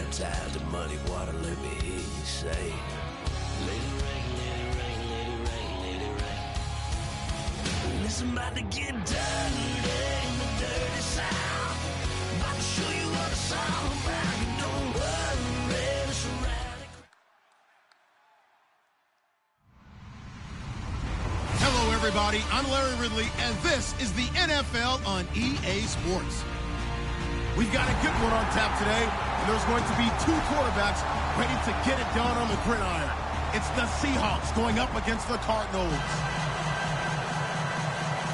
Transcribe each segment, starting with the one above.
baptized in muddy water, let me hear you say, let it rain, let it rain, let it rain, let it rain. Listen, about to get dirty in the dirty South. About to show you what it's all about. You don't worry, it's a radical. Hello, everybody. I'm Larry Ridley, and this is the NFL on EA Sports. We've got a good one on tap today, and there's going to be two quarterbacks ready to get it done on the gridiron. It's the Seahawks going up against the Cardinals.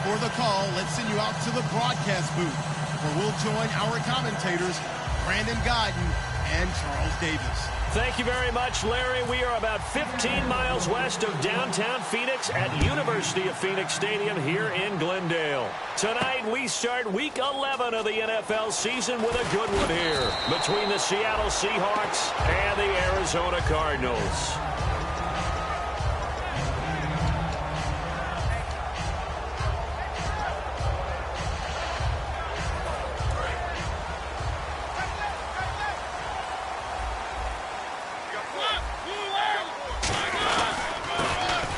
For the call, let's send you out to the broadcast booth, where we'll join our commentators, Brandon Guyton and Charles Davis. Thank you very much, Larry. We are about 15 miles west of downtown Phoenix at University of Phoenix Stadium here in Glendale. Tonight, we start Week 11 of the NFL season with a good one here between the Seattle Seahawks and the Arizona Cardinals.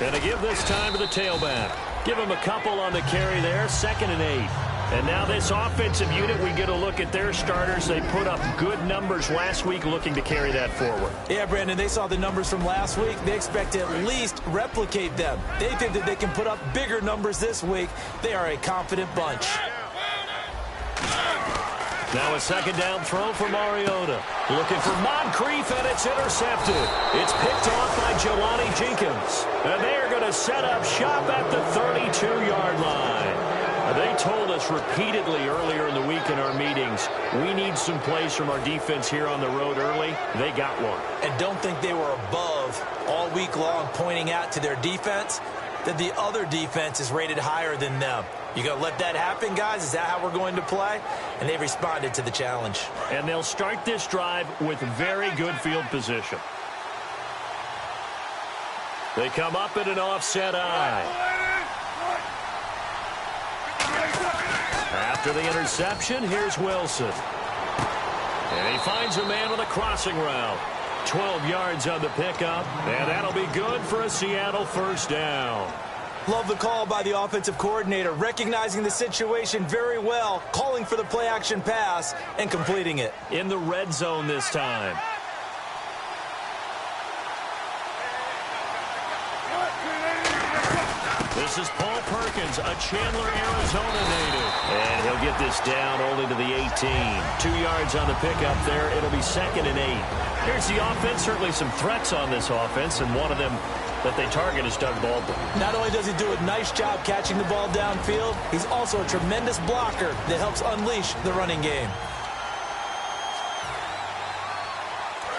And to give this time to the tailback. Give him a couple on the carry there, 2nd and 8. And now this offensive unit, we get a look at their starters. They put up good numbers last week, looking to carry that forward. Yeah, Brandon, they saw the numbers from last week. They expect to at least replicate them. They think that they can put up bigger numbers this week. They are a confident bunch. Now a 2nd down throw for Mariota. Looking for Moncrief, and it's intercepted. It's picked off by Jelani Jenkins. And they are going to set up shop at the 32-yard line. They told us repeatedly earlier in the week in our meetings, we need some plays from our defense here on the road early. They got one. And don't think they were above all week long, pointing out to their defense that the other defense is rated higher than them. You going to let that happen, guys? Is that how we're going to play? And they responded to the challenge. And they'll start this drive with very good field position. They come up in an offset eye. After the interception, here's Wilson. And he finds a man with a crossing route. 12 yards on the pickup, and that'll be good for a Seattle 1st down. Love the call by the offensive coordinator, recognizing the situation very well, calling for the play-action pass, and completing it. In the red zone this time. This is Paul Perkins, a Chandler, Arizona native. And he'll get this down only to the 18. 2 yards on the pickup there. It'll be 2nd and 8. Here's the offense. Certainly some threats on this offense, and one of them that they target is Doug Baldwin. Not only does he do a nice job catching the ball downfield, he's also a tremendous blocker that helps unleash the running game.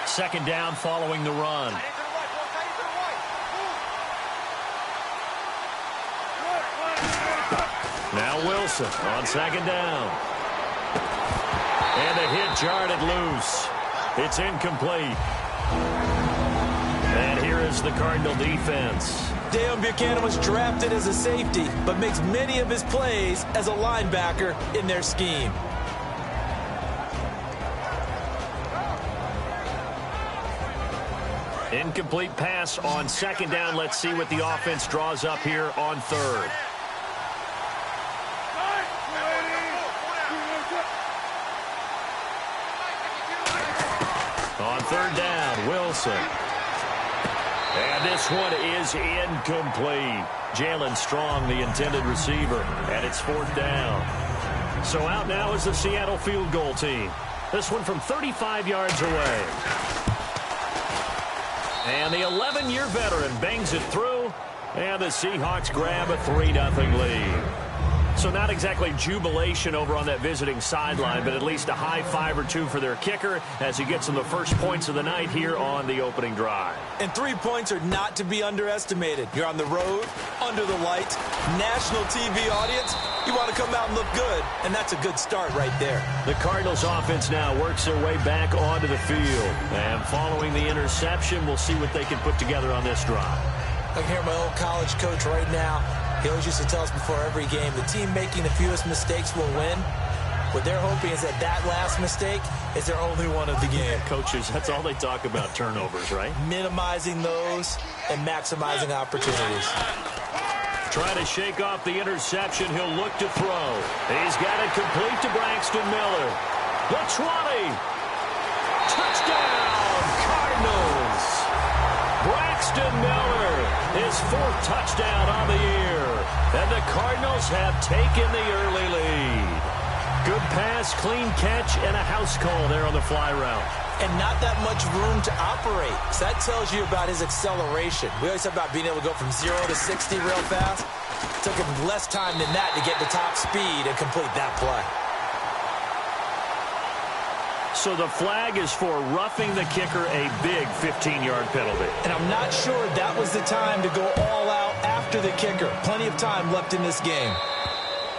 2nd down following the run. Now Wilson on 2nd down. And a hit jarred it loose. It's incomplete. And here is the Cardinal defense. Deion Buchanan was drafted as a safety, but makes many of his plays as a linebacker in their scheme. Incomplete pass on 2nd down. Let's see what the offense draws up here on 3rd. On 3rd down, Wilson. And this one is incomplete. Jalen Strong, the intended receiver, and it's 4th down. So out now is the Seattle field goal team. This one from 35 yards away. And the 11-year veteran bangs it through, and the Seahawks grab a 3-0 lead. So not exactly jubilation over on that visiting sideline, but at least a high 5 or 2 for their kicker as he gets them the first points of the night here on the opening drive. And 3 points are not to be underestimated. You're on the road, under the lights, national TV audience. You want to come out and look good, and that's a good start right there. The Cardinals offense now works their way back onto the field. And following the interception, we'll see what they can put together on this drive. I can hear my old college coach right now. He always used to tell us before every game, the team making the fewest mistakes will win. What they're hoping is that that last mistake is their only one of the game. Coaches, that's all they talk about, turnovers, right? Minimizing those and maximizing opportunities. Trying to shake off the interception. He'll look to throw. He's got it complete to Braxton Miller. The 20. Touchdown, Cardinals. Braxton Miller, his 4th touchdown on the year. And the Cardinals have taken the early lead. Good pass, clean catch, and a house call there on the fly route. And not that much room to operate. So that tells you about his acceleration. We always talk about being able to go from 0 to 60 real fast. It took him less time than that to get to top speed and complete that play. So the flag is for roughing the kicker, a big 15-yard penalty. And I'm not sure that was the time to go all out after the kicker. Plenty of time left in this game.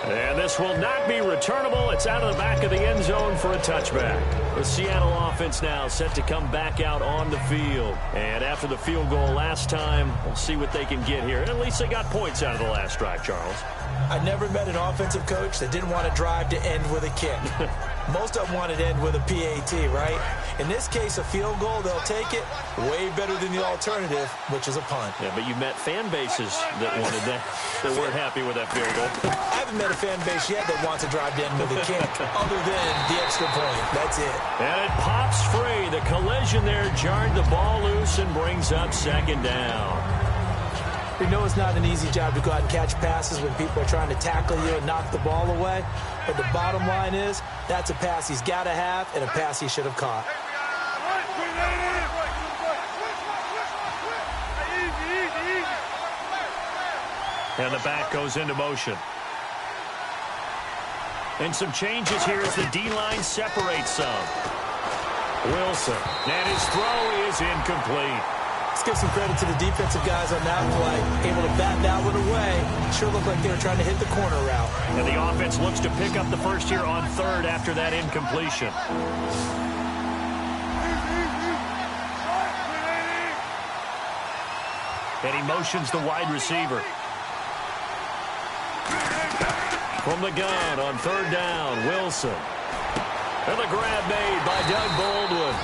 And this will not be returnable. It's out of the back of the end zone for a touchback. The Seattle offense now set to come back out on the field. And after the field goal last time, we'll see what they can get here. And at least they got points out of the last drive, Charles. I never met an offensive coach that didn't want to drive to end with a kick. Most of them wanted to end with a PAT, right? In this case, a field goal, they'll take it. Way better than the alternative, which is a punt. Yeah, but you met fan bases that wanted that, that weren't happy with that field goal. I haven't met a fan base yet that wants to drive to end with a kick, other than the extra point. That's it. And it pops free. The collision there jarred the ball loose and brings up 2nd down. We know it's not an easy job to go out and catch passes when people are trying to tackle you and knock the ball away. But the bottom line is, that's a pass he's got to have and a pass he should have caught. And the back goes into motion. And some changes here as the D-line separates some. Wilson, and his throw is incomplete. Let's give some credit to the defensive guys on that play. Able to bat that one away. Sure looked like they were trying to hit the corner route. And the offense looks to pick up the first here on 3rd after that incompletion. And he motions the wide receiver. From the gun on 3rd down, Wilson. And the grab made by Doug Baldwin.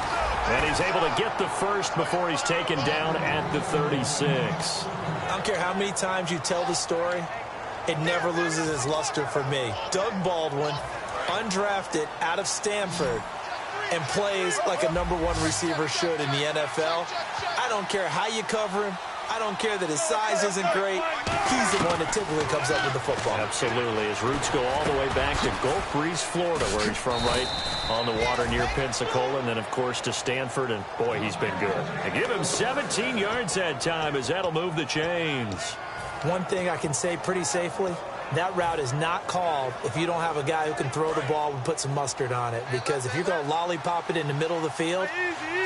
And he's able to get the first before he's taken down at the 36. I don't care how many times you tell the story, it never loses its luster for me. Doug Baldwin, undrafted out of Stanford, and plays like a #1 receiver should in the NFL. I don't care how you cover him. I don't care that his size isn't great. He's the one that typically comes up with the football. Absolutely. His roots go all the way back to Gulf Breeze, Florida, where he's from, right on the water near Pensacola. And then, of course, to Stanford. And, boy, he's been good. And give him 17 yards that time as that'll move the chains. One thing I can say pretty safely, that route is not called if you don't have a guy who can throw the ball and put some mustard on it. Because if you're going to lollipop it in the middle of the field,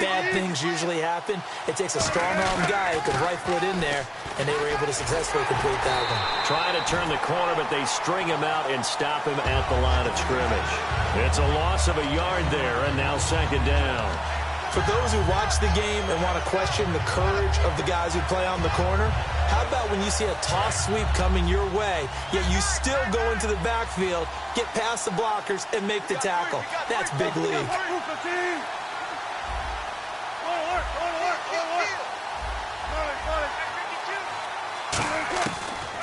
bad things usually happen. It takes a strong-arm guy who can rifle it in there, and they were able to successfully complete that one. Trying to turn the corner, but they string him out and stop him at the line of scrimmage. It's a loss of a yard there, and now 2nd down. For those who watch the game and want to question the courage of the guys who play on the corner, how about when you see a toss sweep coming your way, yet you still go into the backfield, get past the blockers, and make the tackle? That's big league.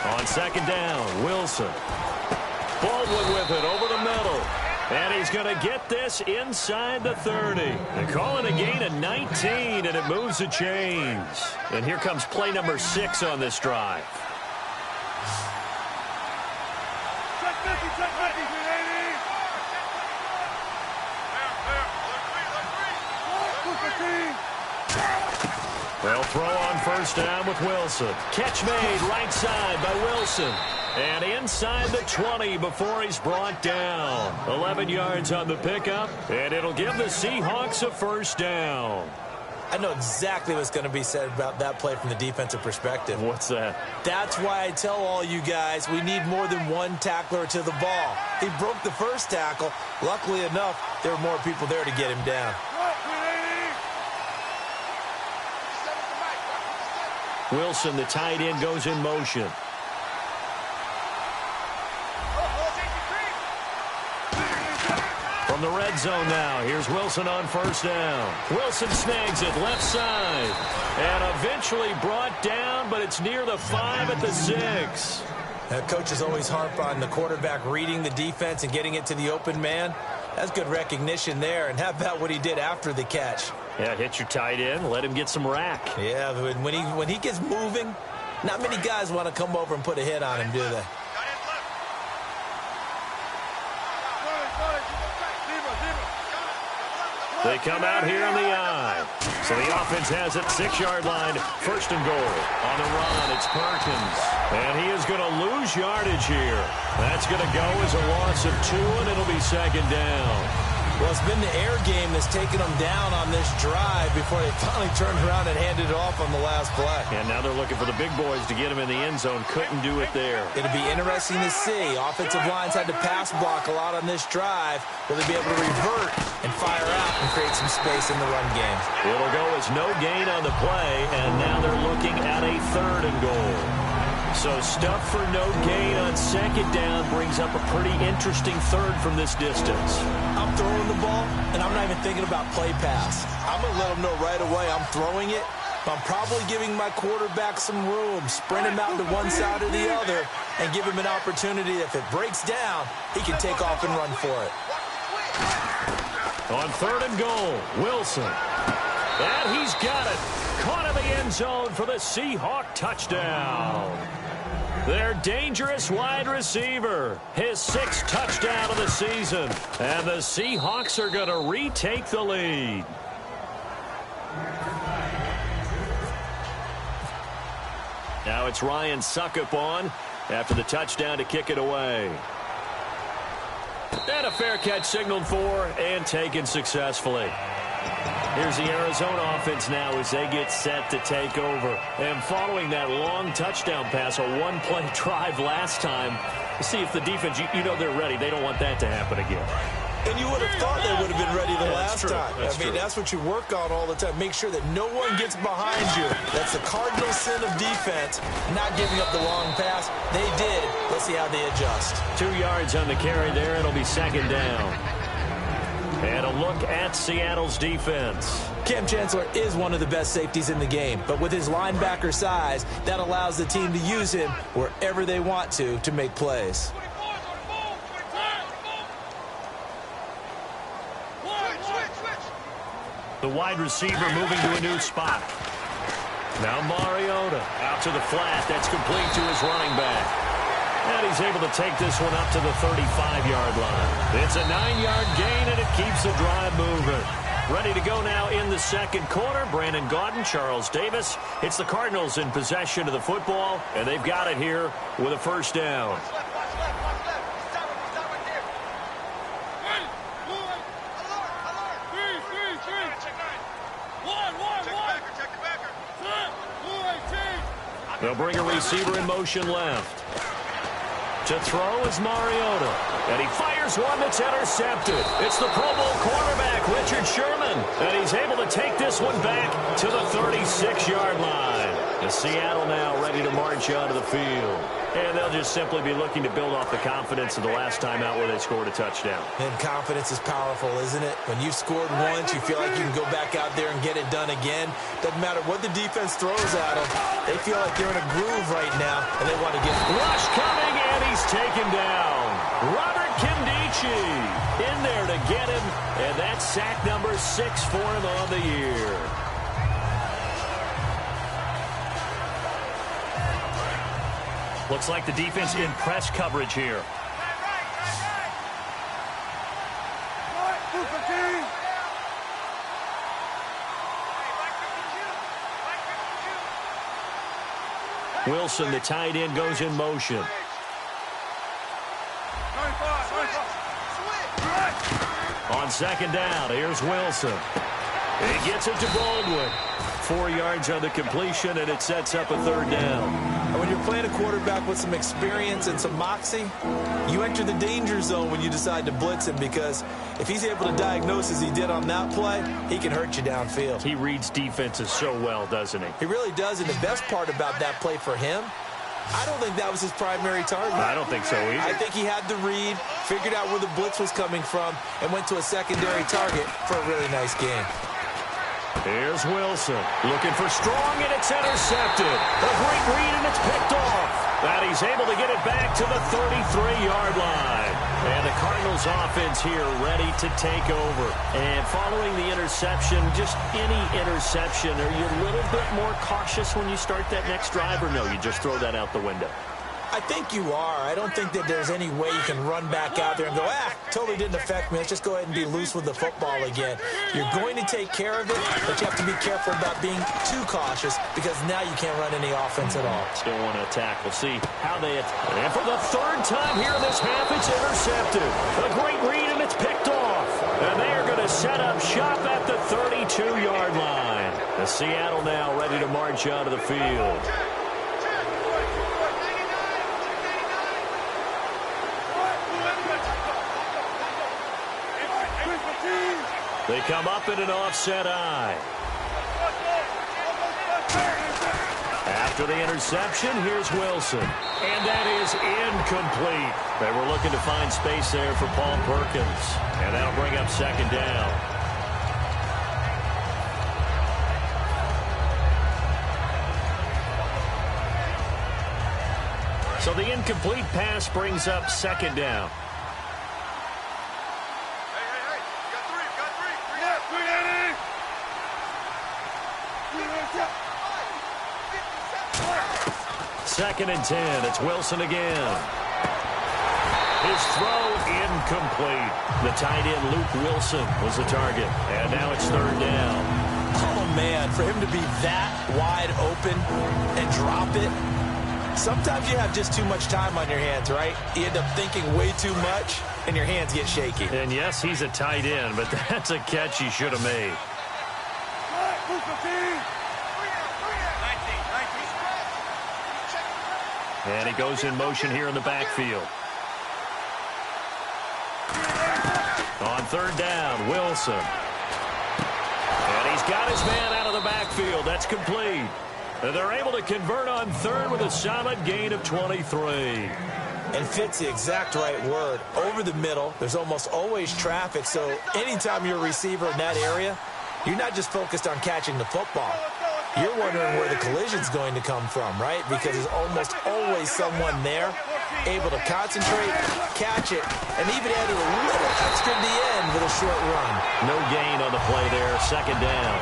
On 2nd down, Wilson. Baldwin with it over the middle. And he's going to get this inside the 30. They're calling a gain of 19, and it moves the chains. And here comes play number 6 on this drive. They'll throw on 1st down with Wilson. Catch made right side by Wilson. And inside the 20 before he's brought down. 11 yards on the pickup, and it'll give the Seahawks a 1st down. I know exactly what's going to be said about that play from the defensive perspective. What's that? That's why I tell all you guys we need more than one tackler to the ball. He broke the first tackle. Luckily enough, there were more people there to get him down. Wilson, the tight end, goes in motion. the red zone now. Here's Wilson on first down. Wilson snags it left side. And eventually brought down, but it's near the 5 at the 6. Coaches always harp on the quarterback reading the defense and getting it to the open man. That's good recognition there. And how about what he did after the catch? Yeah, hit your tight end. Let him get some rack. Yeah, when he gets moving, not many guys want to come over and put a hit on him, do they? They come out here in the eye. So the offense has it 6-yard line, first and goal. On the run, it's Perkins. And he is going to lose yardage here. That's going to go as a loss of 2, and it'll be second down. Well, it's been the air game that's taken them down on this drive before they finally turned around and handed it off on the last play. And now they're looking for the big boys to get him in the end zone. Couldn't do it there. It'll be interesting to see. Offensive lines had to pass block a lot on this drive. Will they be able to revert and fire out and create some space in the run game? It'll go as no gain on the play, and now they're looking at a 3rd and goal. So stuff for no gain on second down brings up a pretty interesting 3rd from this distance. I'm throwing the ball, and I'm not even thinking about play pass. I'm going to let them know right away I'm throwing it, but I'm probably giving my quarterback some room, sprint him out to one side or the other, and give him an opportunity. If it breaks down, he can take off and run for it. On 3rd and goal, Wilson. And he's got it. Caught in the end zone for the Seahawk touchdown. Their dangerous wide receiver. His 6th touchdown of the season. And the Seahawks are going to retake the lead. Now it's Ryan Suckup on after the touchdown to kick it away. And a fair catch signaled for and taken successfully. Here's the Arizona offense now as they get set to take over. And following that long touchdown pass, a one-play drive last time, see if the defense, you know they're ready. They don't want that to happen again. And you would have thought they would have been ready the last time. I mean, that's what you work on all the time. Make sure that no one gets behind you. That's the cardinal sin of defense, not giving up the long pass. They did. Let's see how they adjust. 2 yards on the carry there. It'll be second down. And a look at Seattle's defense. Cam Chancellor is one of the best safeties in the game, but with his linebacker size, that allows the team to use him wherever they want to make plays. The wide receiver moving to a new spot. Now Mariota out to the flat. That's complete to his running back. And he's able to take this one up to the 35-yard line. It's a 9-yard gain, and it keeps the drive moving. Ready to go now in the second quarter. Brandon Gaudin, Charles Davis. It's the Cardinals in possession of the football, and they've got it here with a first down. They'll bring a receiver in motion left. To throw is Mariota. And he fires one that's intercepted. It's the Pro Bowl quarterback, Richard Sherman. And he's able to take this one back to the 36-yard line. And Seattle now ready to march onto the field. And they'll just simply be looking to build off the confidence of the last time out where they scored a touchdown. And confidence is powerful, isn't it? When you've scored once, you feel like you can go back out there and get it done again. Doesn't matter what the defense throws at them. They feel like they're in a groove right now, and they want to get rush coming, and he's taken down. Robert Kimdichie in there to get him, and that's sack number 6 for him on the year. Looks like the defense in press coverage here. Wilson, the tight end, goes in motion. On second down, here's Wilson. He gets it to Baldwin. 4 yards on the completion, and it sets up a third down. And when you're playing a quarterback with some experience and some moxie, you enter the danger zone when you decide to blitz him, because if he's able to diagnose as he did on that play, he can hurt you downfield. He reads defenses so well, doesn't he? He really does, and the best part about that play for him I don't think that was his primary target. I don't think so either. I think he had the read, figured out where the blitz was coming from, and went to a secondary target for a really nice game. Here's Wilson, looking for strong, and it's intercepted. A great read, and it's picked off. And he's able to get it back to the 33-yard line. And the Cardinals offense here ready to take over. And following the interception, just any interception, are you a little bit more cautious when you start that next drive, or no, you just throw that out the window? I think you are. I don't think that there's any way you can run back out there and go, totally didn't affect me. Let's just go ahead and be loose with the football again. You're going to take care of it, but you have to be careful about being too cautious because now you can't run any offense at all. Still want to attack. We'll see how they attack. And for the third time here in this half, it's intercepted. A great read, and it's picked off. And they are going to set up shop at the 32-yard line. The Seattle now ready to march out of the field. They come up in an offset eye. After the interception, here's Wilson. And that is incomplete. They were looking to find space there for Paul Perkins. And that'll bring up second down. So the incomplete pass brings up second down. Second and 10. It's Wilson again. His throw incomplete. The tight end, Luke Wilson, was the target. And now it's third down. Oh, man, for him to be that wide open and drop it. Sometimes you have just too much time on your hands, right? You end up thinking way too much, and your hands get shaky. And, yes, he's a tight end, but that's a catch he should have made. And he goes in motion here in the backfield. On third down, Wilson. And he's got his man out of the backfield. That's complete. And they're able to convert on third with a solid gain of 23. And fit's the exact right word. Over the middle, there's almost always traffic. So anytime you're a receiver in that area, you're not just focused on catching the football. You're wondering where the collision's going to come from, right? Because there's almost always someone there able to concentrate, catch it, and even add a little extra at the end with a short run. No gain on the play there, second down.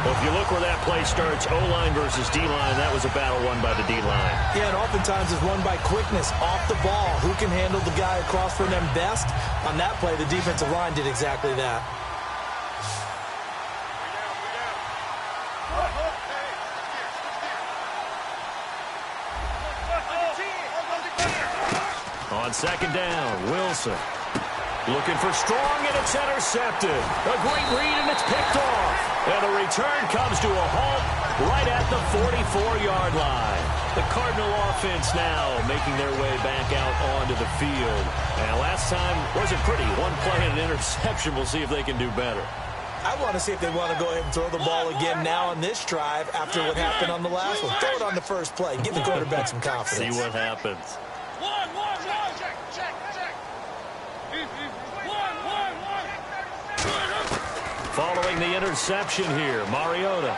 Well, if you look where that play starts, O-line versus D-line, that was a battle won by the D-line. Yeah, and oftentimes it's won by quickness off the ball. Who can handle the guy across from them best? On that play, the defensive line did exactly that. On second down, Wilson. Looking for strong, and it's intercepted. A great read, and it's picked off. And the return comes to a halt right at the 44-yard line. The Cardinal offense now making their way back out onto the field. And last time wasn't pretty. One play and an interception. We'll see if they can do better. I want to see if they want to go ahead and throw the ball again now on this drive after what happened on the last one. Throw it on the first play. Give the quarterback some confidence. See what happens. Following the interception here, Mariota.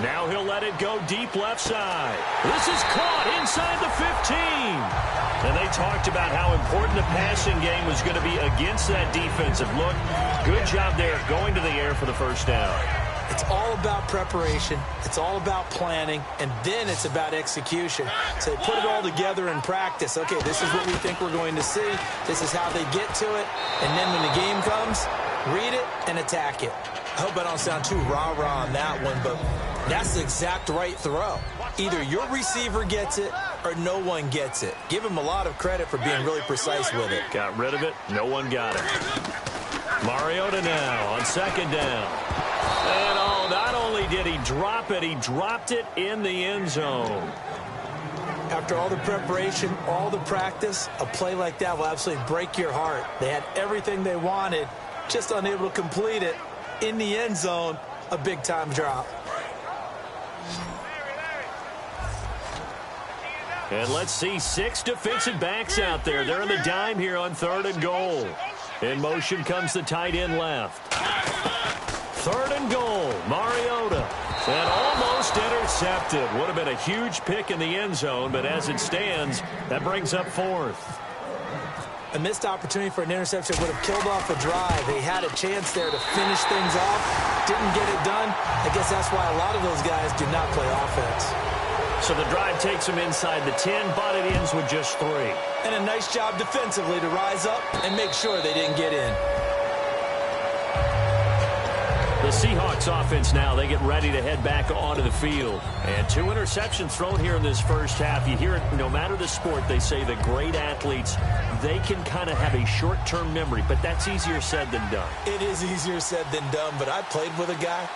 Now he'll let it go deep left side. This is caught inside the 15. And they talked about how important the passing game was going to be against that defensive look. Good job there going to the air for the first down. It's all about preparation. It's all about planning. And then it's about execution. So they put it all together in practice. Okay, this is what we think we're going to see. This is how they get to it. And then when the game comes, read it and attack it. I hope I don't sound too rah-rah on that one, but that's the exact right throw. Either your receiver gets it or no one gets it. Give him a lot of credit for being really precise with it. Got rid of it. No one got it. Mariota now on second down. And not only did he drop it, he dropped it in the end zone. After all the preparation, all the practice, a play like that will absolutely break your heart. They had everything they wanted, just unable to complete it. In the end zone, a big-time drop. And let's see 6 defensive backs out there. They're in the dime here on 3rd and goal. In motion comes the tight end left. 3rd and goal, Mariota. And almost intercepted. Would have been a huge pick in the end zone, but as it stands, that brings up 4th. A missed opportunity for an interception would have killed off a drive. They had a chance there to finish things off. Didn't get it done. I guess that's why a lot of those guys do not play offense. So the drive takes them inside the 10, but it ends with just 3. And a nice job defensively to rise up and make sure they didn't get in. The Seahawks offense now, they get ready to head back onto the field. And 2 interceptions thrown here in this first half. You hear it, no matter the sport, they say the great athletes, they can kind of have a short-term memory, but that's easier said than done. It is easier said than done, but I played with a guy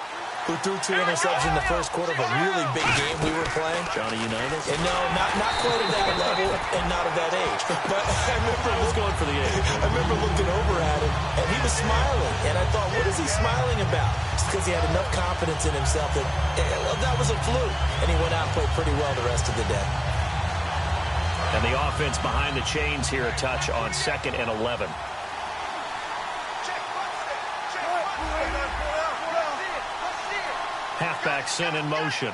who threw 2 interceptions in the first quarter of a really big game we were playing. Johnny Unitas? And no, not quite at that level and not at that age. But I was going for the age. I remember looking over at him, and he was smiling. And I thought, what is he smiling about? It's because he had enough confidence in himself that, well, that was a fluke. And he went out and played pretty well the rest of the day. And the offense behind the chains here a touch on 2nd and 11. Halfback sent in motion.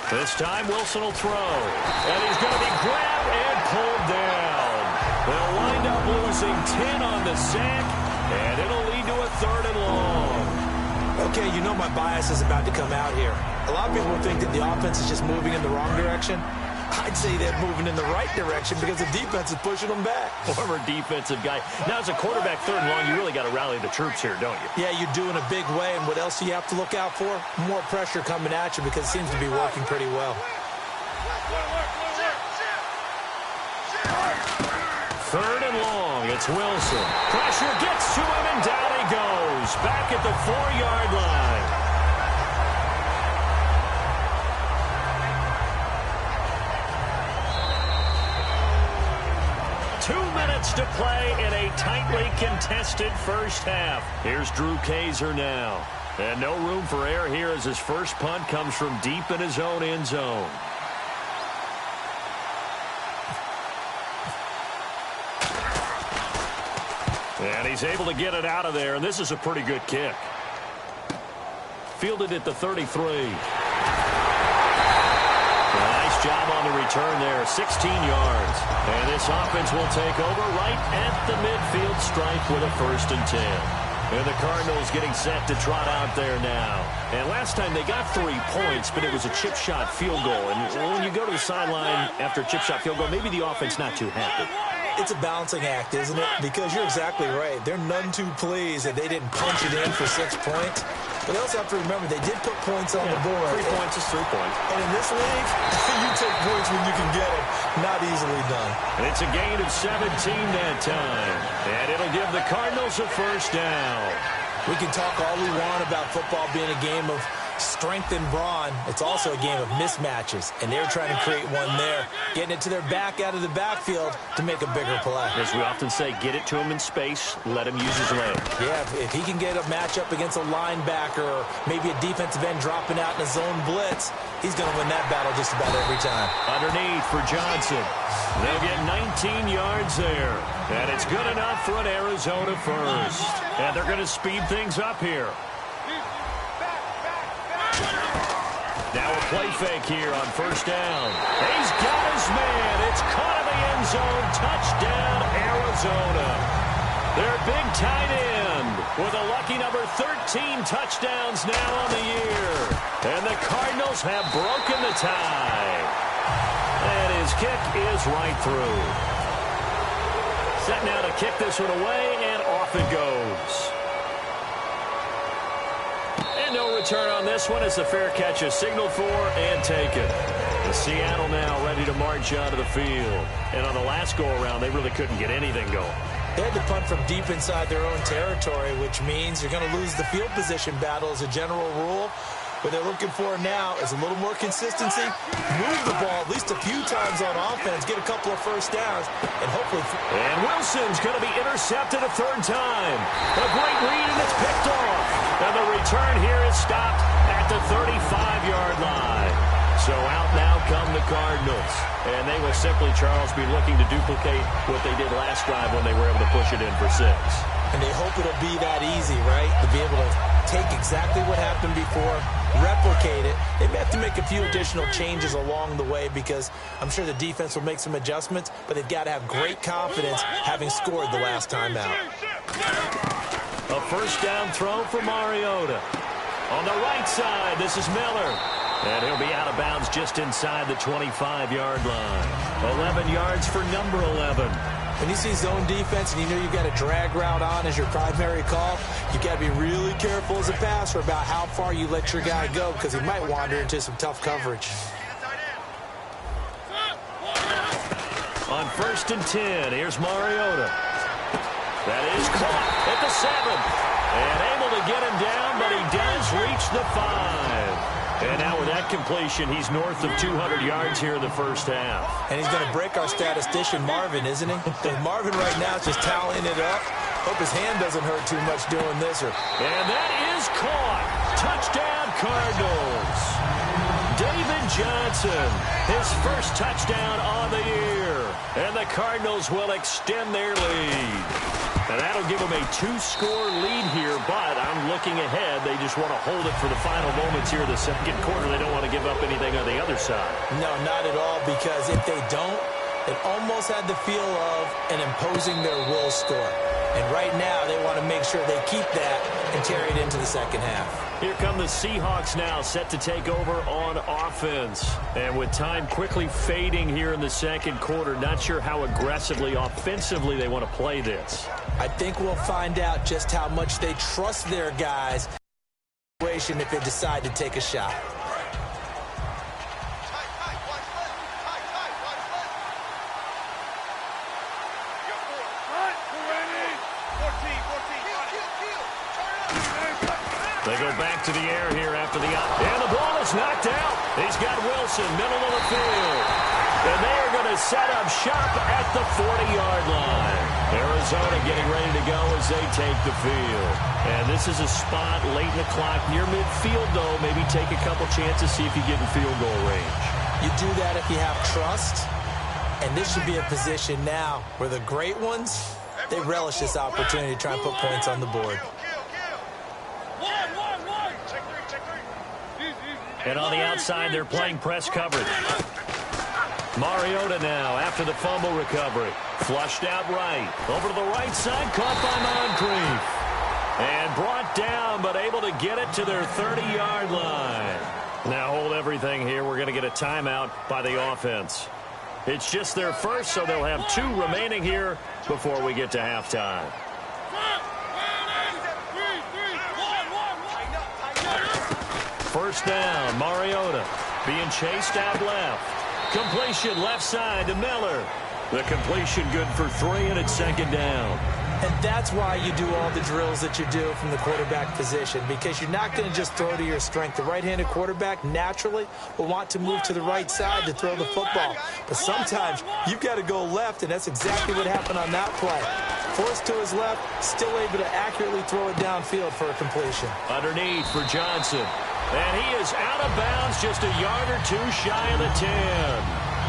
This time Wilson will throw. And he's going to be grabbed and pulled down. They'll wind up losing 10 on the sack, and it'll lead to a 3rd and long. Okay, you know my bias is about to come out here. A lot of people think that the offense is just moving in the wrong direction. I'd say they're moving in the right direction because the defense is pushing them back. Former defensive guy. Now, as a quarterback 3rd and long, you really got to rally the troops here, don't you? Yeah, you do in a big way. And what else do you have to look out for? More pressure coming at you because it seems to be working pretty well. 3rd and long. It's Wilson. Pressure gets to him, and down he goes. Back at the 4-yard line. To play in a tightly contested first half. Here's Drew Kaiser now. And no room for error here as his first punt comes from deep in his own end zone. And he's able to get it out of there, and this is a pretty good kick. Fielded at the 33. Nice job on the return there, 16 yards. And this offense will take over right at the midfield stripe with a 1st and 10. And the Cardinals getting set to trot out there now. And last time they got 3 points, but it was a chip shot field goal. And when you go to the sideline after a chip shot field goal, maybe the offense not too happy. It's a balancing act, isn't it? Because you're exactly right. They're none too pleased that they didn't punch it in for 6 points. But they also have to remember they did put points on the board. 3 points is 3 points. And in this league, you take points when you can get them. Not easily done. And it's a gain of 17 that time. And it'll give the Cardinals a 1st down. We can talk all we want about football being a game of strength and brawn. It's also a game of mismatches, and they're trying to create one there, getting it to their back out of the backfield to make a bigger play. As we often say, get it to him in space, let him use his leg. Yeah, if he can get a matchup against a linebacker or maybe a defensive end dropping out in a zone blitz, he's going to win that battle just about every time. Underneath for Johnson. They'll get 19 yards there, and it's good enough for an Arizona 1st. And they're going to speed things up here. Now a play fake here on 1st down. He's got his man. It's caught in the end zone. Touchdown, Arizona. Their big tight end with a lucky number 13 touchdowns now on the year. And the Cardinals have broken the tie. And his kick is right through. Set now to kick this one away, and off it goes. No return on this one as the fair catch is signaled for and taken. The Seattle now ready to march out of the field. And on the last go-around, they really couldn't get anything going. They had to punt from deep inside their own territory, which means you're going to lose the field position battle as a general rule. What they're looking for now is a little more consistency, move the ball at least a few times on offense, get a couple of 1st downs, and hopefully... And Wilson's going to be intercepted a 3rd time. A great read, and it's picked off. And the return here is stopped at at the 35-yard line. So out now come the Cardinals. And they will simply, Charles, be looking to duplicate what they did last drive when they were able to push it in for 6. And they hope it'll be that easy, right? To be able to take exactly what happened before, replicate it. They may have to make a few additional changes along the way because I'm sure the defense will make some adjustments, but they've got to have great confidence having scored the last time out. A first down throw for Mariota. On the right side, this is Miller. And he'll be out of bounds just inside the 25-yard line. 11 yards for number 11. When you see zone defense and you know you've got a drag route on as your primary call, you've got to be really careful as a passer about how far you let your guy go because he might wander into some tough coverage. On 1st and 10, here's Mariota. That is caught at the 7. And able to get him down, but he does reach the 5. And now with that completion, he's north of 200 yards here in the first half. And he's going to break our statistician, Marvin, isn't he? Marvin right now is just tallying it up. Hope his hand doesn't hurt too much doing this. And that is caught. Touchdown, Cardinals. David Johnson, his first touchdown on the year. And the Cardinals will extend their lead. And that'll give them a 2-score lead here, but I'm looking ahead. They just want to hold it for the final moments here in the second quarter. They don't want to give up anything on the other side. No, not at all, because if they don't, it almost had the feel of an imposing their will score. And right now, they want to make sure they keep that and carry it into the second half. Here come the Seahawks now, set to take over on offense. And with time quickly fading here in the second quarter, not sure how aggressively, offensively they want to play this. I think we'll find out just how much they trust their guys if they decide to take a shot. They go back to the air here after the out. And the ball is knocked out. He's got Wilson, middle of the field. And they are going to set up shop at the 40-yard line. Arizona getting ready to go as they take the field. And this is a spot late in the clock near midfield, though. Maybe take a couple chances, see if you get in field goal range. You do that if you have trust. And this should be a position now where the great ones, they relish this opportunity to try and put points on the board. And on the outside, they're playing press coverage. Mariota now after the fumble recovery. Flushed out right. Over to the right side, caught by Moncrief. And brought down, but able to get it to their 30-yard line. Now hold everything here. We're going to get a timeout by the offense. It's just their first, so they'll have 2 remaining here before we get to halftime. First down, Mariota being chased out left. Completion left side to Miller. The completion good for 3, and it's second down. And that's why you do all the drills that you do from the quarterback position, because you're not going to just throw to your strength. The right-handed quarterback naturally will want to move to the right side to throw the football. But sometimes you've got to go left, and that's exactly what happened on that play. Forced to his left, still able to accurately throw it downfield for a completion. Underneath for Johnson. And he is out of bounds, just a yard or 2 shy of the 10.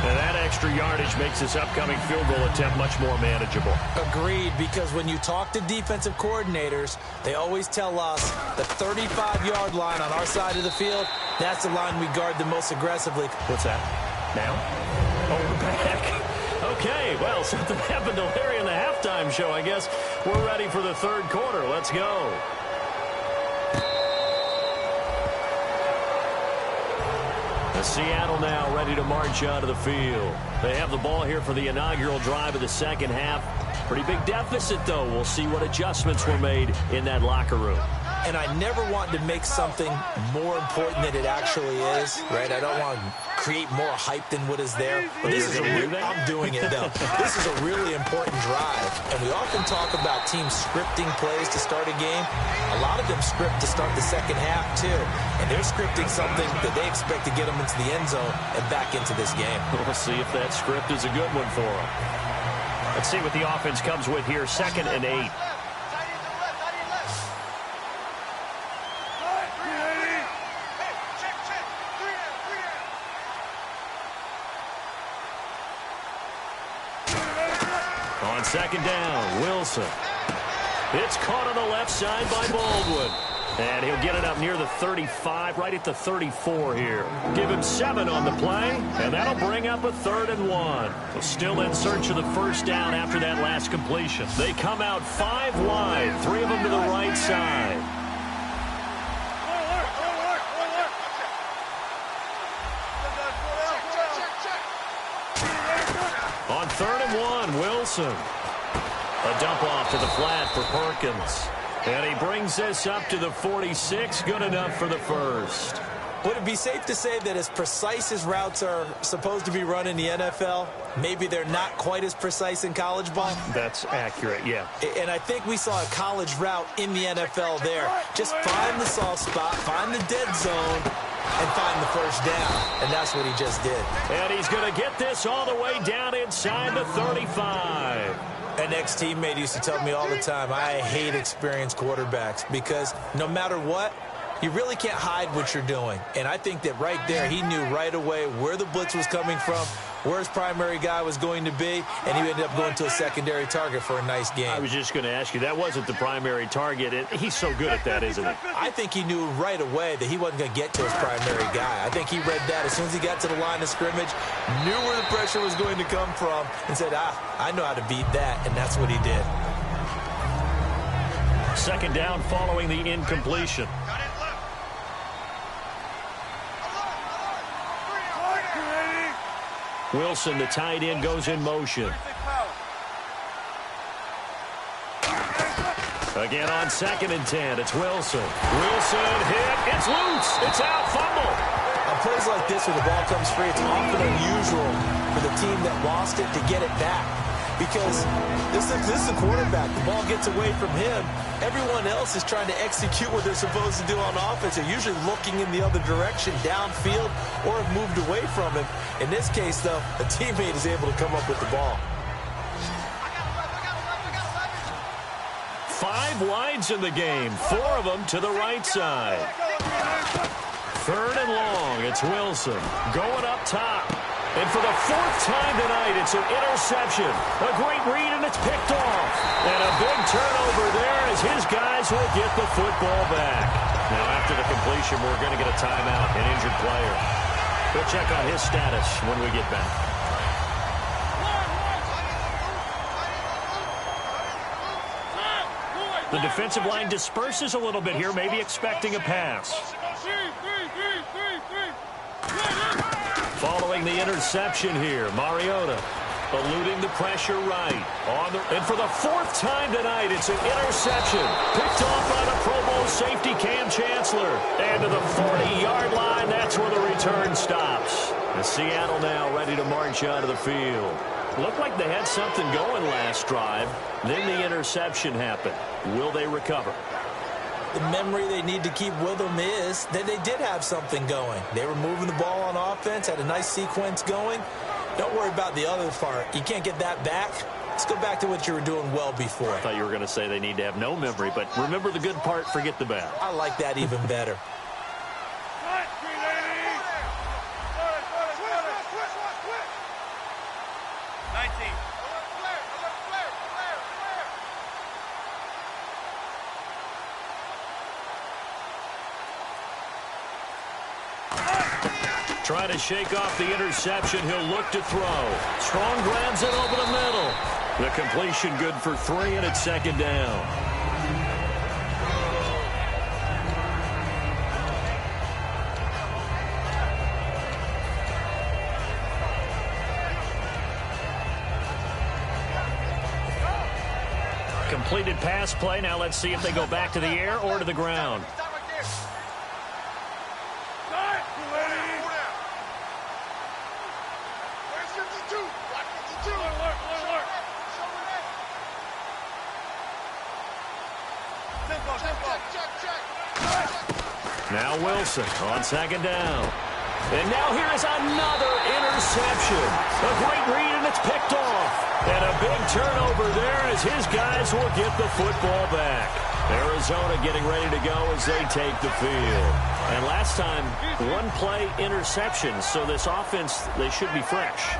And that extra yardage makes this upcoming field goal attempt much more manageable. Agreed, because when you talk to defensive coordinators, they always tell us the 35-yard line on our side of the field, that's the line we guard the most aggressively. What's that? Now? Oh, we're back. Okay, well, something happened to Larry in the halftime show, I guess. We're ready for the third quarter. Let's go. Seattle now ready to march out of the field. They have the ball here for the inaugural drive of the second half. Pretty big deficit, though. We'll see what adjustments were made in that locker room. And I never want to make something more important than it actually is, right? I don't want to create more hype than what is there. But this is I'm doing it, though. This is a really important drive. And we often talk about teams scripting plays to start a game. A lot of them script to start the second half, too. And they're scripting something that they expect to get them into the end zone and back into this game. We'll see if that script is a good one for them. Let's see what the offense comes with here. 2nd and 8. On second down, Wilson. It's caught on the left side by Baldwin. And he'll get it up near the 35, right at the 34 here. Give him 7 on the play, and that'll bring up a 3rd and 1. So still in search of the first down after that last completion. They come out 5 wide, 3 of them to the right side. On 3rd and 1, Wilson. A dump off to the flat for Perkins. And he brings this up to the 46, good enough for the first. Would it be safe to say that as precise as routes are supposed to be run in the NFL, maybe they're not quite as precise in college ball? That's accurate, yeah. And I think we saw a college route in the NFL there. Just find the soft spot, find the dead zone, and find the first down. And that's what he just did. And he's going to get this all the way down inside the 35. An ex-teammate used to tell me all the time, I hate experienced quarterbacks because no matter what, you really can't hide what you're doing. And I think that right there, he knew right away where the blitz was coming from, where his primary guy was going to be, and he ended up going to a secondary target for a nice game. I was just going to ask you, that wasn't the primary target. He's so good at that, isn't he? I think he knew right away that he wasn't going to get to his primary guy. I think he read that as soon as he got to the line of scrimmage, knew where the pressure was going to come from, and said, I know how to beat that, and that's what he did. Second down following the incompletion. Wilson, the tight end, goes in motion. Again on 2nd and 10, it's Wilson. Wilson hit, it's loose, it's out, fumble. On plays like this where the ball comes free, it's often unusual for the team that lost it to get it back. Because this is the quarterback. The ball gets away from him. Everyone else is trying to execute what they're supposed to do on offense. They're usually looking in the other direction, downfield, or have moved away from him. In this case, though, a teammate is able to come up with the ball. 5 wides in the game, 4 of them to the right side. 3rd and long, it's Wilson going up top. And for the 4th time tonight, it's an interception. A great read, and it's picked off. And a big turnover there as his guys will get the football back. Now, after the completion, we're going to get a timeout, an injured player. We'll check on his status when we get back. The defensive line disperses a little bit here, maybe expecting a pass. Following the interception here, Mariota eluding the pressure right. And for the 4th time tonight, it's an interception. Picked off by the Pro Bowl safety Cam Chancellor. And to the 40-yard line, that's where the return stops. And Seattle now ready to march out of the field. Looked like they had something going last drive. Then the interception happened. Will they recover? The memory they need to keep with them is that they did have something going. They were moving the ball on offense, had a nice sequence going. Don't worry about the other part. You can't get that back. Let's go back to what you were doing well before. I thought you were going to say they need to have no memory, but remember the good part, forget the bad. I like that even better. Trying to shake off the interception. He'll look to throw. Strong grabs it over the middle. The completion good for 3, and it's 2nd down. Completed pass play. Now let's see if they go back to the air or to the ground. Now Wilson on 2nd down. And now here is another interception. A great read, and it's picked off. And a big turnover there as his guys will get the football back. Arizona getting ready to go as they take the field. And last time, one-play interception. So this offense, they should be fresh.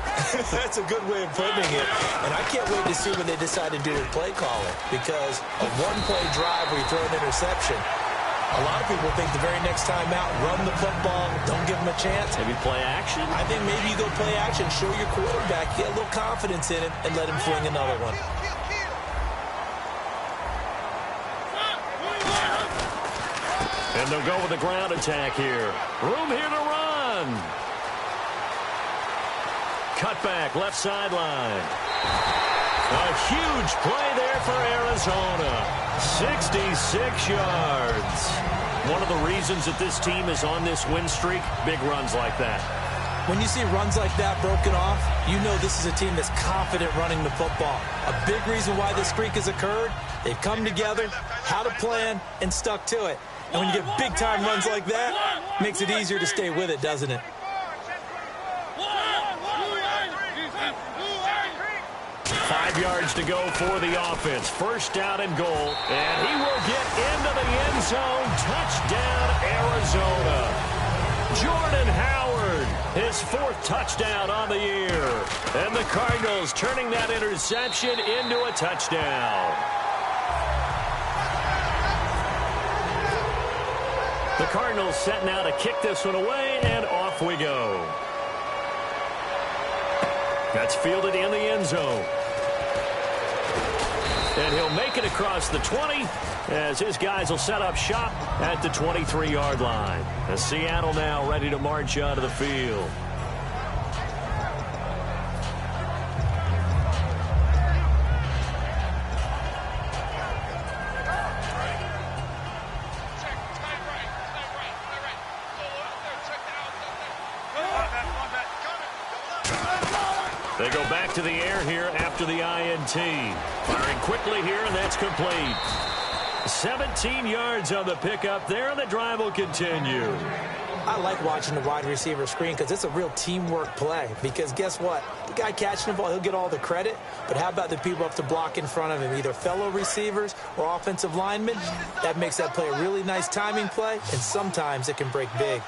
That's a good way of putting it. And I can't wait to see what they decide to do with play calling. Because a one-play drive where you throw an interception, a lot of people think the very next time out, run the football, don't give them a chance. Maybe play action. I think maybe you go play action, show your quarterback, get a little confidence in him, and let him fling another one. And they'll go with the ground attack here. Room here to run. Cut back, left sideline. A huge play there for Arizona. 66 yards. One of the reasons that this team is on this win streak, big runs like that. When you see runs like that broken off, you know this is a team that's confident running the football. A big reason why this streak has occurred, they've come together, had a plan, and stuck to it. And when you get big-time runs like that, it makes it easier to stay with it, doesn't it? 5 yards to go for the offense. First down and goal. And he will get into the end zone. Touchdown, Arizona. Jordan Howard, his 4th touchdown on the year. And the Cardinals turning that interception into a touchdown. The Cardinals set now to kick this one away, and off we go. That's fielded in the end zone. And he'll make it across the 20 as his guys will set up shop at the 23-yard line. As Seattle now ready to march out of the field. They go back to the air here after the INT. Firing quickly here, and that's complete. 17 yards on the pickup there, and the drive will continue. I like watching the wide receiver screen because it's a real teamwork play. Because guess what? The guy catching the ball, he'll get all the credit. But how about the people up to block in front of him, either fellow receivers or offensive linemen? That makes that play a really nice timing play, and sometimes it can break big.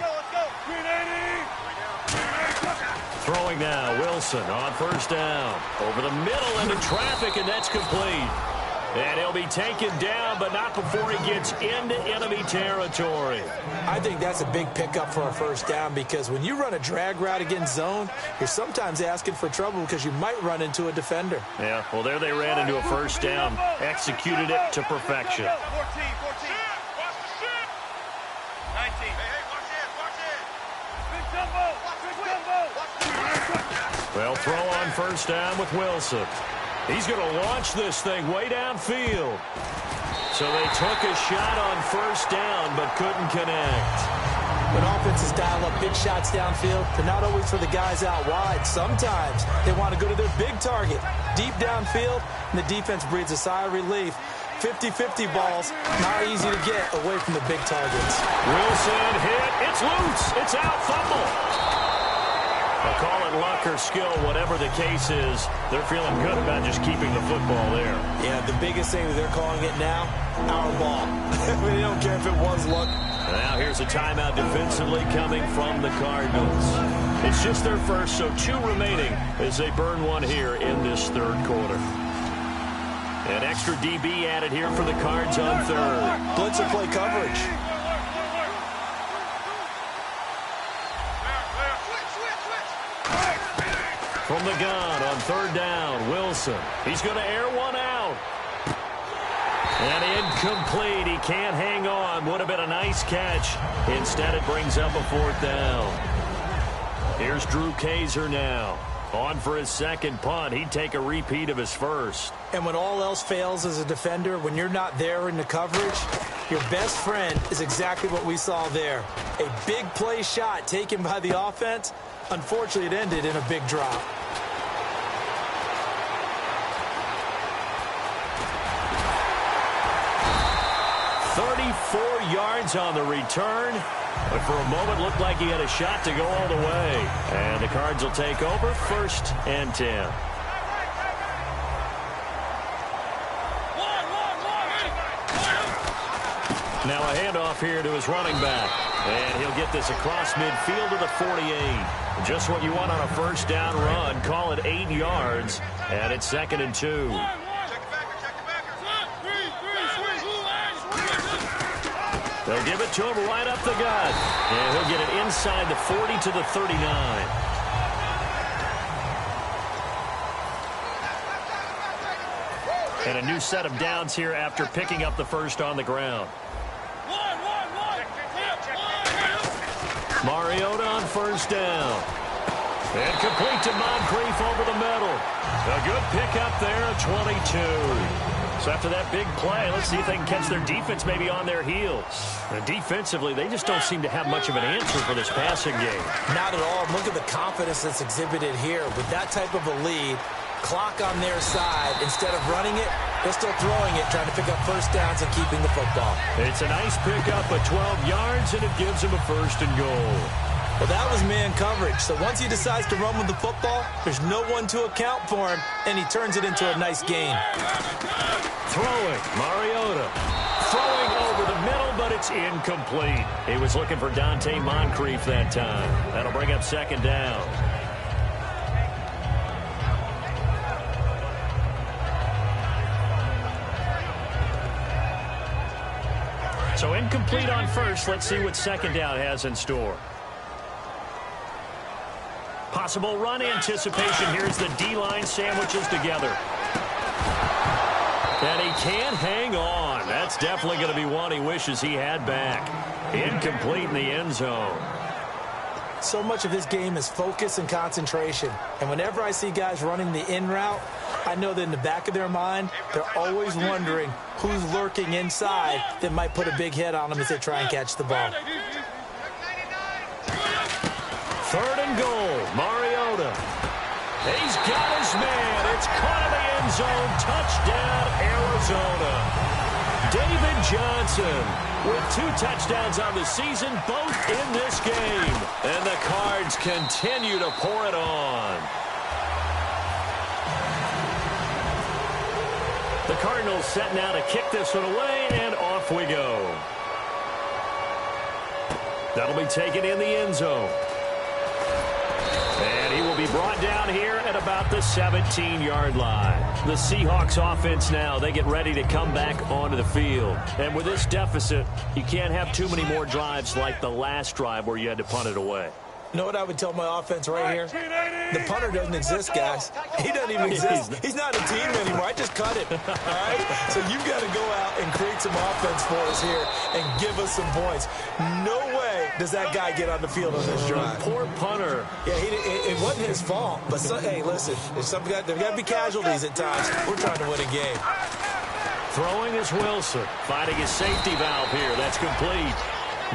Throwing now, Wilson on first down. Over the middle into traffic, and that's complete. And he'll be taken down, but not before he gets into enemy territory. I think that's a big pickup for a first down because when you run a drag route against zone, you're sometimes asking for trouble because you might run into a defender. Yeah, well, there they ran into a first down. Executed it to perfection. 14, 14. Watch the shit. 19. Hey, watch it. Big jumbo. Well, throw on first down with Wilson. He's going to launch this thing way downfield. So they took a shot on first down but couldn't connect. When offenses dial up big shots downfield, they're not always for the guys out wide. Sometimes they want to go to their big target, deep downfield, and the defense breathes a sigh of relief. 50-50 balls, not easy to get away from the big targets. Wilson hit. It's loose. It's out. Fumble. They'll call it luck or skill, whatever the case is. They're feeling good about just keeping the football there. Yeah, the biggest thing that they're calling it now, our ball. They don't care if it was luck. Now here's a timeout defensively coming from the Cardinals. It's just their first, so 2 remaining as they burn one here in this third quarter. An extra DB added here for the Cards on third. Blitzer play coverage. From the gun on third down, Wilson. He's going to air one out. And incomplete. He can't hang on. Would have been a nice catch. Instead, it brings up a 4th down. Here's Drew Kaiser now. On for his second punt. He'd take a repeat of his first. And when all else fails as a defender, when you're not there in the coverage, your best friend is exactly what we saw there. A big play shot taken by the offense. Unfortunately, it ended in a big drop. Yards on the return, but for a moment looked like he had a shot to go all the way. And the Cards will take over, 1st and 10. Now a handoff here to his running back. And he'll get this across midfield to the 48. Just what you want on a first down run. Call it 8 yards. And it's 2nd and 2. They'll give it to him right up the gut. And he'll get it inside the 40 to the 39. And a new set of downs here after picking up the first on the ground. Mariota on first down. And complete to Moncrief over the middle. A good pickup there at 22. So after that big play, let's see if they can catch their defense maybe on their heels. And defensively, they just don't seem to have much of an answer for this passing game. Not at all. Look at the confidence that's exhibited here. With that type of a lead, clock on their side, instead of running it, they're still throwing it, trying to pick up first downs and keeping the football. It's a nice pickup at 12 yards, and it gives them a 1st and goal. Well, that was man coverage. So once he decides to run with the football, there's no one to account for him, and he turns it into a nice gain. Throwing, Mariota. Throwing over the middle, but it's incomplete. He was looking for Dante Moncrief that time. That'll bring up 2nd down. So incomplete on first. Let's see what 2nd down has in store. Possible run anticipation. Here's the D-line sandwiches together. And he can't hang on. That's definitely going to be one he wishes he had back. Incomplete in the end zone. So much of this game is focus and concentration. And whenever I see guys running the in route, I know that in the back of their mind, they're always wondering who's lurking inside that might put a big hit on them as they try and catch the ball. 3rd and goal. Mariota. He's got his man. It's caught in the end zone. Touchdown, Arizona. David Johnson with 2 touchdowns on the season, both in this game. And the Cards continue to pour it on. The Cardinals set now to kick this one away, and off we go. That'll be taken in the end zone. And he will be brought down here at about the 17-yard line. The Seahawks offense now, they get ready to come back onto the field. And with this deficit, you can't have too many more drives like the last drive where you had to punt it away. You know what I would tell my offense right here? The punter doesn't exist, guys. He doesn't even exist. He's not a team anymore. I just cut it, all right? So you've got to go out and create some offense for us here and give us some points. No way does that guy get on the field on this drive. Poor punter. Yeah, it wasn't his fault. But, hey, listen, there's got to be casualties at times. We're trying to win a game. Throwing is Wilson. Finding his safety valve here. That's complete.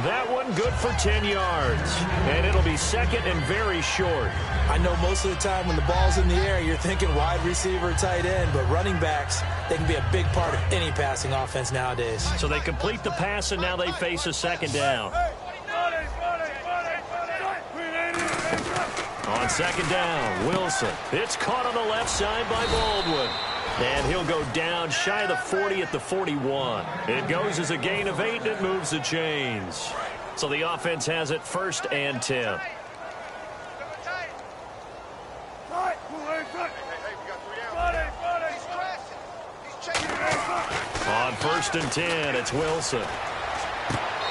That one good for 10 yards. And it'll be 2nd and very short. I know most of the time when the ball's in the air, you're thinking wide receiver, tight end, but running backs, they can be a big part of any passing offense nowadays. So they complete the pass, and now they face a 2nd down. On 2nd down, Wilson. It's caught on the left side by Baldwin. And he'll go down shy of the 40 at the 41. It goes as a gain of 8, and it moves the chains. So the offense has it 1st and 10. On 1st and 10, it's Wilson.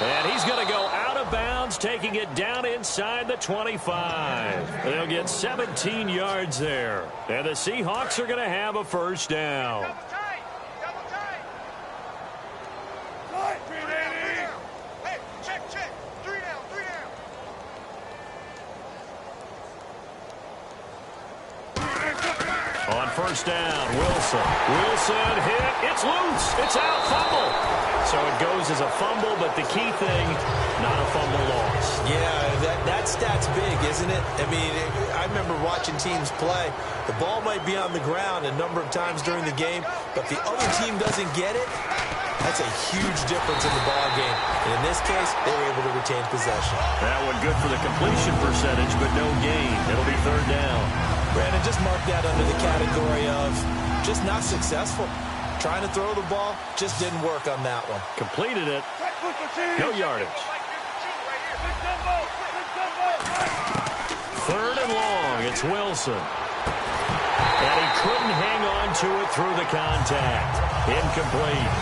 And he's going to go out of bounds, taking it down inside the 25. They'll get 17 yards there. And the Seahawks are going to have a 1st down. On 1st down, Wilson. Wilson hit. It's loose. It's out. Fumble. So it goes as a fumble, but the key thing, not a fumble loss. Yeah, that stat's big, isn't it? I mean, I remember watching teams play. The ball might be on the ground a number of times during the game, but the other team doesn't get it. That's a huge difference in the ball game. And in this case, they were able to retain possession. That one good for the completion percentage, but no gain. It'll be 3rd down. Brandon, just mark that under the category of just not successful. Trying to throw the ball just didn't work on that one. Completed it. No yardage. 3rd and long. It's Wilson. And he couldn't hang on to it through the contact. Incomplete.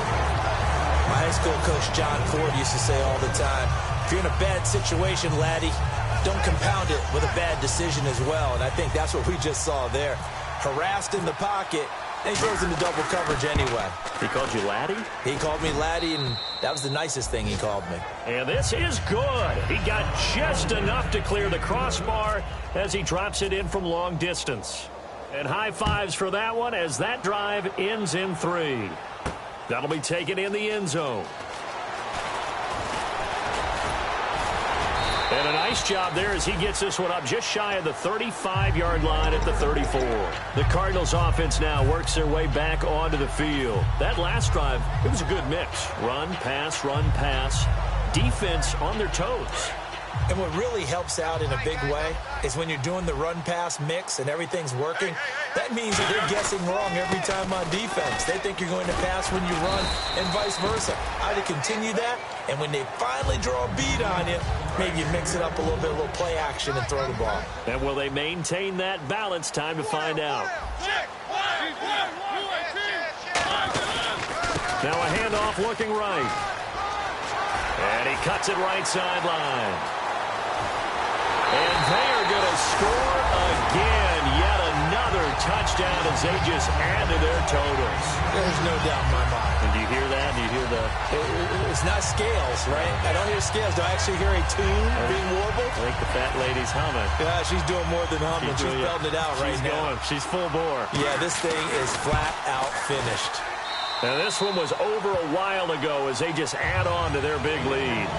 My high school coach, John Ford, used to say all the time, if you're in a bad situation, laddie, don't compound it with a bad decision as well. And I think that's what we just saw there. Harassed in the pocket, and he goes into double coverage anyway. He called you laddie? He called me laddie, and that was the nicest thing he called me. And this is good. He got just enough to clear the crossbar as he drops it in from long distance. And high fives for that one as that drive ends in 3. That'll be taken in the end zone. And a nice job there as he gets this one up just shy of the 35-yard line at the 34. The Cardinals offense now works their way back onto the field. That last drive, it was a good mix. Run, pass, defense on their toes. And what really helps out in a big way is when you're doing the run-pass mix and everything's working, that means that they're guessing wrong every time on defense. They think you're going to pass when you run and vice versa. Either continue that, and when they finally draw a beat on you, maybe you mix it up a little bit, a little play action and throw the ball. And will they maintain that balance? Time to find out. Now a handoff looking right. And he cuts it right sideline. And they are going to score again. Yet another touchdown as they just add to their totals. There's no doubt in my mind. And do you hear that? Do you hear the... It's not scales, right? I don't hear scales. Do I actually hear a tune being warbled? I think the fat lady's humming. Yeah, she's doing more than humming. She's belting it out right now. She's full bore. Yeah, this thing is flat out finished. Now this one was over a while ago as they just add on to their big lead.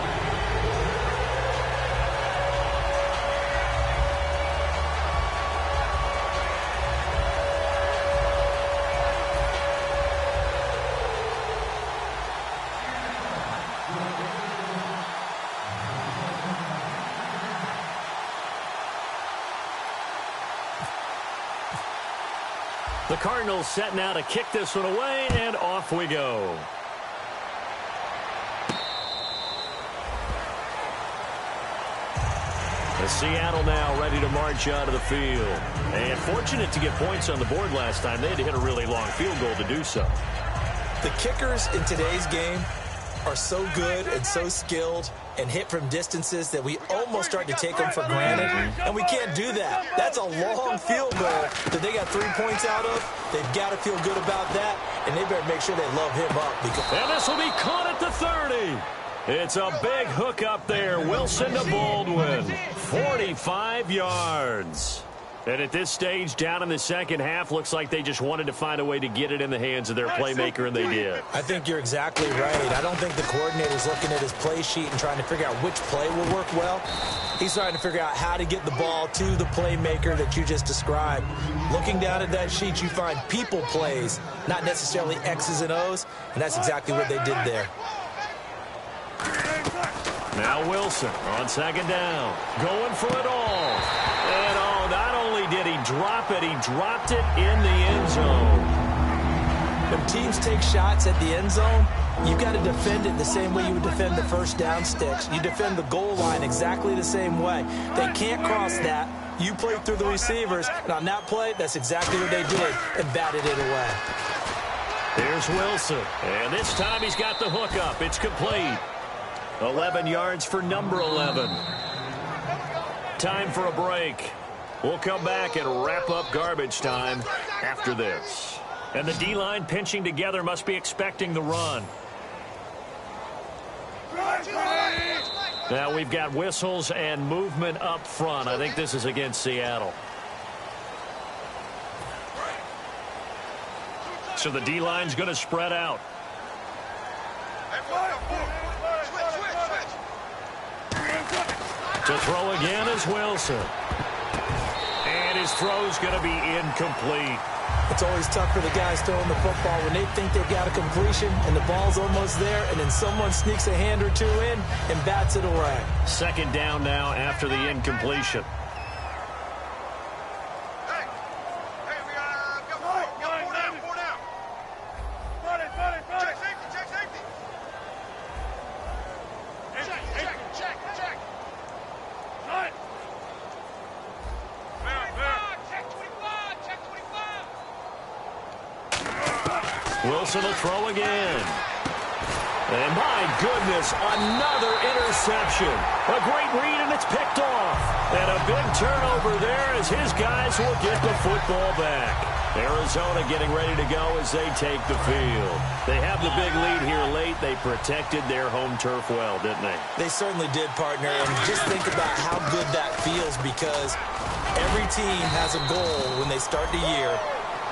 The Cardinals setting out to kick this one away, and off we go. The Seattle now ready to march out of the field. And fortunate to get points on the board last time. They had to hit a really long field goal to do so. The kickers in today's game are so good and so skilled and hit from distances that we almost start to take them for granted, and we can't do that. That's a long field goal that they got 3 points out of. They've got to feel good about that, and they better make sure they love him up. And this will be caught at the 30. It's a big hook up there. Wilson to Baldwin. 45 yards. And at this stage, down in the second half, looks like they just wanted to find a way to get it in the hands of their playmaker, and they did. I think you're exactly right. I don't think the coordinator's looking at his play sheet and trying to figure out which play will work well. He's trying to figure out how to get the ball to the playmaker that you just described. Looking down at that sheet, you find people plays, not necessarily X's and O's, and that's exactly what they did there. Now Wilson on second down, going for it all. And not only did he drop it, he dropped it in the end zone. When teams take shots at the end zone, you've got to defend it the same way you would defend the first down sticks. You defend the goal line exactly the same way. They can't cross that. You play through the receivers, and on that play, that's exactly what they did and batted it away. Here's Wilson, and this time he's got the hook up. It's complete. 11 yards for number 11. Time for a break. We'll come back and wrap up garbage time after this. And the D-line pinching together must be expecting the run. Now we've got whistles and movement up front. I think this is against Seattle. So the D-line's going to spread out. To throw again is Wilson. And his throw's going to be incomplete. It's always tough for the guys throwing the football when they think they've got a completion and the ball's almost there, and then someone sneaks a hand or two in and bats it away. Second down now after the incompletion. Wilson will throw again. And my goodness, another interception. A great read, and it's picked off. And a big turnover there as his guys will get the football back. Arizona getting ready to go as they take the field. They have the big lead here late. They protected their home turf well, didn't they? They certainly did, partner. And just think about how good that feels, because every team has a goal when they start the year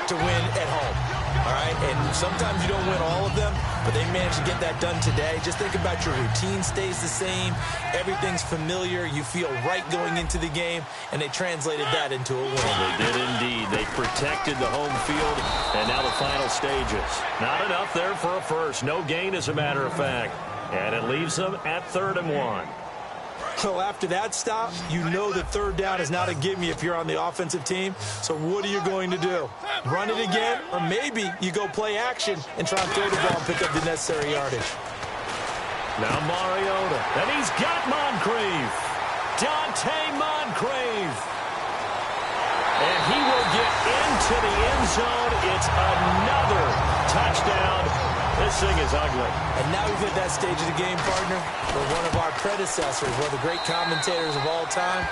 to win at home. All right, and sometimes you don't win all of them, but they managed to get that done today. Just think about your routine stays the same. Everything's familiar. You feel right going into the game, and they translated that into a win. They did indeed. They protected the home field, and now the final stages. Not enough there for a first. No gain, as a matter of fact. And it leaves them at 3rd and 1. So after that stop, you know that 3rd down is not a gimme if you're on the offensive team. So what are you going to do? Run it again? Or maybe you go play action and try and throw the ball and pick up the necessary yardage. Now Mariota. And he's got Moncrief. Dante Moncrief. And he will get into the end zone. It's another touchdown. This thing is ugly. And now we've hit that stage of the game, partner, where one of our predecessors, one of the great commentators of all time,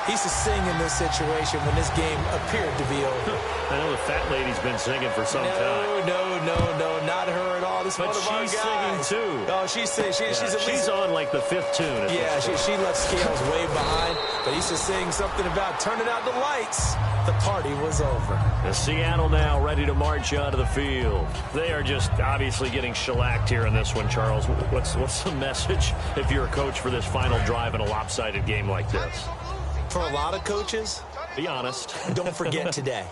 he used to sing in this situation when this game appeared to be over. I know the fat lady's been singing for some time. No, not her at all. This but one of our guys. She's singing too. Oh, she's singing. She's on like the 5th tune. Yeah, she left scales way behind. But he used to sing something about turning out the lights. The party was over. The Seattle now ready to march onto the field. They are just obviously getting shellacked here in this one, Charles. What's the message if you're a coach for this final drive in a lopsided game like this? For a lot of coaches, be honest. Don't forget today.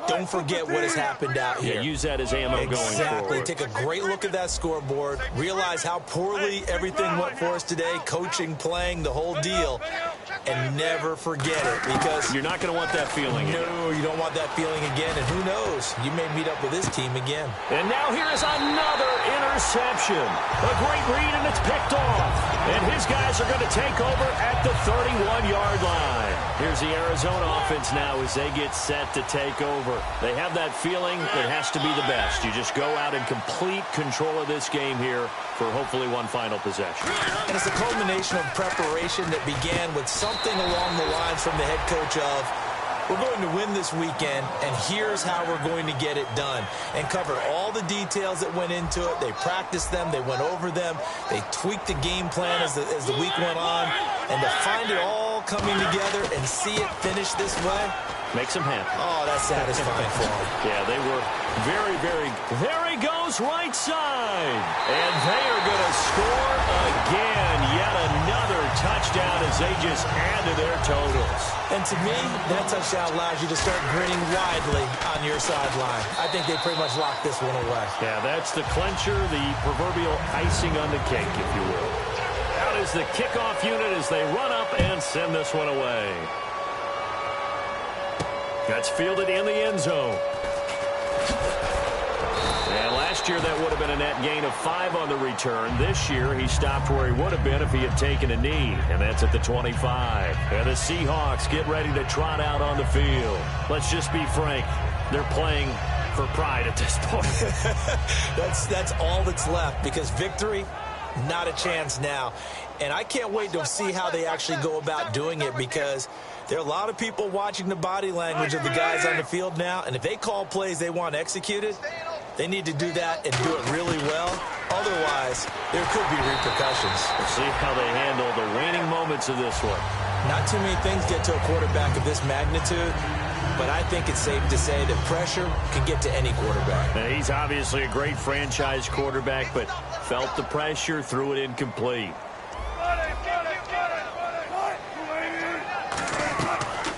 Don't forget what has happened out here. Yeah, use that as ammo going forward. Exactly. Take a great look at that scoreboard. Realize how poorly everything went for us today. Coaching, playing, the whole deal. And never forget it, because you're not going to want that feeling again. No, you don't want that feeling again. And who knows? You may meet up with this team again. And now here is another interception. A great read, and it's picked off. And his guys are going to take over at the 31-yard line. Here's the Arizona offense now as they get set to take over. They have that feeling it has to be the best. You just go out in complete control of this game here for hopefully one final possession. And it's a culmination of preparation that began with something along the lines from the head coach of, we're going to win this weekend, and here's how we're going to get it done. And covered all the details that went into it. They practiced them. They went over them. They tweaked the game plan as the week went on. And to find it all coming together and see it finish this way, makes them happy. Oh, that's satisfying for them. Yeah, they were very, very... There he goes, right side. And they are going to score again. Yet another touchdown as they just add to their totals. And to me, that touchdown allows you to start grinning widely on your sideline. I think they pretty much locked this one away. Yeah, that's the clincher, the proverbial icing on the cake, if you will. Out is the kickoff unit as they run up and send this one away. That's fielded in the end zone. And last year that would have been a net gain of 5 on the return. This year he stopped where he would have been if he had taken a knee. And that's at the 25. And the Seahawks get ready to trot out on the field. Let's just be frank. They're playing for pride at this point. That's all that's left, because victory, not a chance now. And I can't wait to see how they actually go about doing it, because there are a lot of people watching the body language of the guys on the field now, and if they call plays they want executed, they need to do that and do it really well. Otherwise, there could be repercussions. We'll see how they handle the waning moments of this one. Not too many things get to a quarterback of this magnitude, but I think it's safe to say that pressure can get to any quarterback. Now, he's obviously a great franchise quarterback, but felt the pressure, threw it incomplete.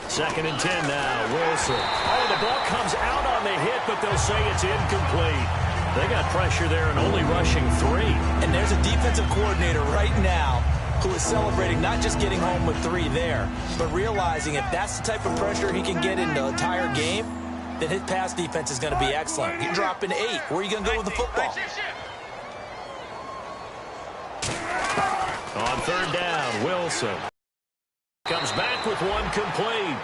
Second and 10 now, Wilson. Oh, the ball comes out on the hit, but they'll say it's incomplete. They got pressure there and only rushing 3. And there's a defensive coordinator right now who is celebrating not just getting home with 3 there, but realizing if that's the type of pressure he can get in the entire game, then his pass defense is going to be excellent. You're dropping 8. Where are you going to go with the football? On third down, Wilson comes back with one complete.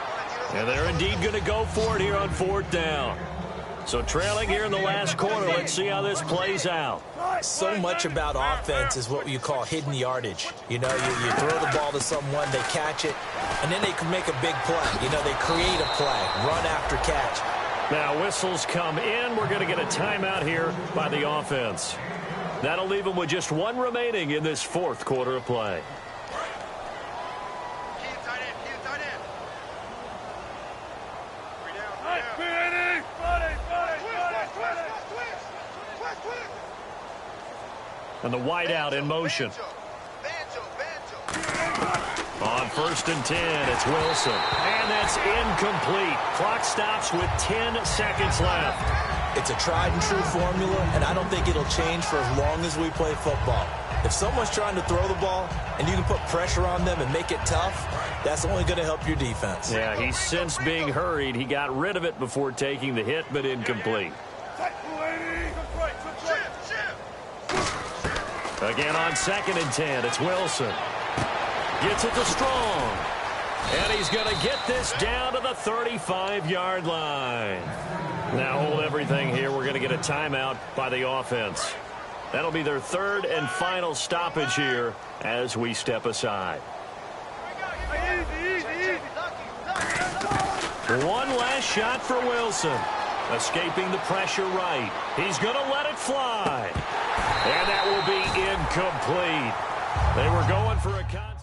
And they're indeed going to go for it here on 4th down. So trailing here in the last quarter. Let's see how this plays out. So much about offense is what you call hidden yardage. You know, you throw the ball to someone, they catch it, and then they can make a big play. You know, they create a play, run after catch. Now whistles come in. We're going to get a timeout here by the offense. That'll leave them with just one remaining in this fourth quarter of play. And the wideout in motion. On 1st and 10, it's Wilson. And that's incomplete. Clock stops with 10 seconds left. It's a tried-and-true formula, and I don't think it'll change for as long as we play football. If someone's trying to throw the ball and you can put pressure on them and make it tough, that's only going to help your defense. Yeah, he's since being hurried. He got rid of it before taking the hit, but incomplete. Again on 2nd and 10, it's Wilson. Gets it to Strong. And he's going to get this down to the 35-yard line. Now hold everything here. We're going to get a timeout by the offense. That'll be their 3rd and final stoppage here as we step aside. One last shot for Wilson. Escaping the pressure right. He's going to let it fly. And that will be incomplete. They were going for a contact.